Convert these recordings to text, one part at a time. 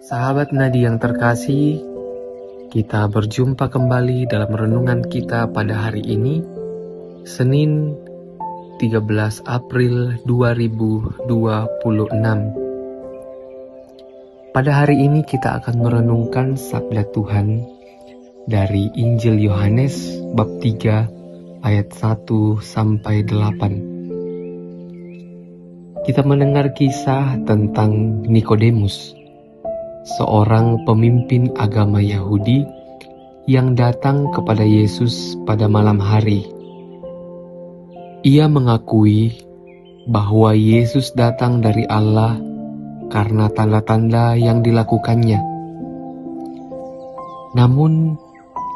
Sahabat Nadi yang terkasih, kita berjumpa kembali dalam renungan kita pada hari ini, Senin 13 April 2026. Pada hari ini kita akan merenungkan sabda Tuhan dari Injil Yohanes bab 3 ayat 1 sampai 8. Kita mendengar kisah tentang Nikodemus, seorang pemimpin agama Yahudi yang datang kepada Yesus pada malam hari. Ia mengakui bahwa Yesus datang dari Allah karena tanda-tanda yang dilakukannya. Namun,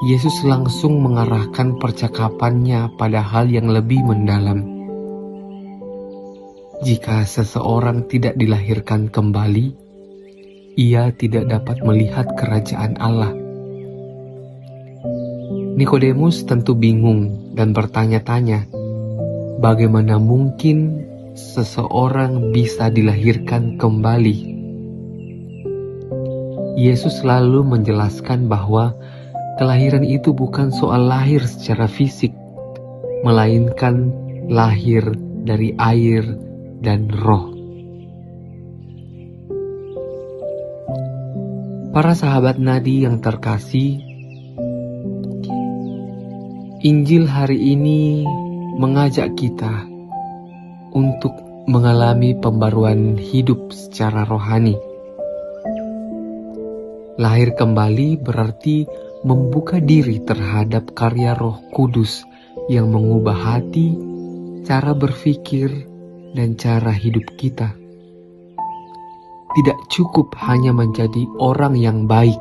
Yesus langsung mengarahkan percakapannya pada hal yang lebih mendalam. Jika seseorang tidak dilahirkan kembali, ia tidak dapat melihat kerajaan Allah. Nikodemus tentu bingung dan bertanya-tanya, bagaimana mungkin seseorang bisa dilahirkan kembali? Yesus lalu menjelaskan bahwa kelahiran itu bukan soal lahir secara fisik, melainkan lahir dari air dan roh. Para sahabat Nadi yang terkasih, Injil hari ini mengajak kita untuk mengalami pembaruan hidup secara rohani. Lahir kembali berarti membuka diri terhadap karya Roh Kudus yang mengubah hati, cara berpikir, dan cara hidup kita. Tidak cukup hanya menjadi orang yang baik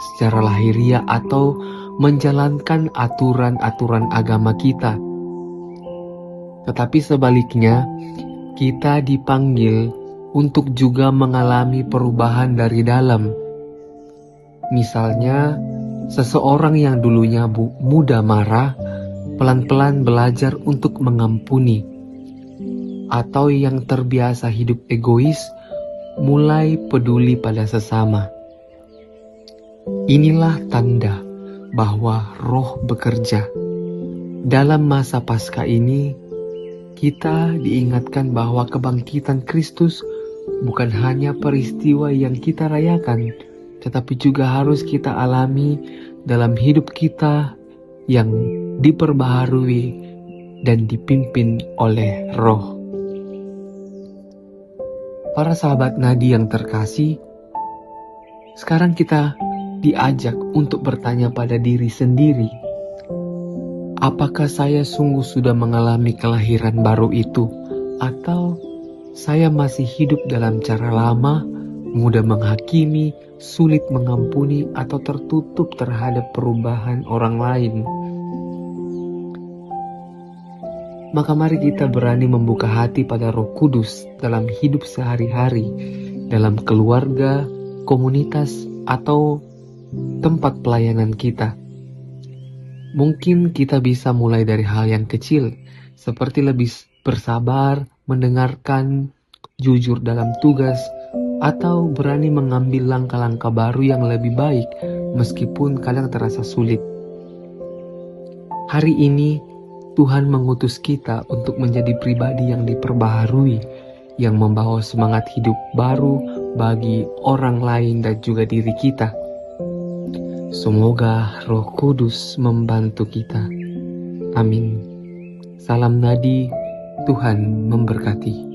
secara lahiriah atau menjalankan aturan-aturan agama kita. Tetapi sebaliknya, kita dipanggil untuk juga mengalami perubahan dari dalam. Misalnya, seseorang yang dulunya mudah marah, pelan-pelan belajar untuk mengampuni. Atau yang terbiasa hidup egois, mulai peduli pada sesama. Inilah tanda bahwa Roh bekerja. Dalam masa Paskah ini, kita diingatkan bahwa kebangkitan Kristus bukan hanya peristiwa yang kita rayakan, tetapi juga harus kita alami dalam hidup kita yang diperbaharui dan dipimpin oleh Roh. Para sahabat Nadi yang terkasih, sekarang kita diajak untuk bertanya pada diri sendiri, apakah saya sungguh sudah mengalami kelahiran baru itu, atau saya masih hidup dalam cara lama, mudah menghakimi, sulit mengampuni, atau tertutup terhadap perubahan orang lain? Maka mari kita berani membuka hati pada Roh Kudus dalam hidup sehari-hari, dalam keluarga, komunitas, atau tempat pelayanan kita. Mungkin kita bisa mulai dari hal yang kecil, seperti lebih bersabar, mendengarkan, jujur dalam tugas, atau berani mengambil langkah-langkah baru yang lebih baik, meskipun kadang terasa sulit. Hari ini, Tuhan mengutus kita untuk menjadi pribadi yang diperbaharui, yang membawa semangat hidup baru bagi orang lain dan juga diri kita. Semoga Roh Kudus membantu kita. Amin. Salam Nadi, Tuhan memberkati.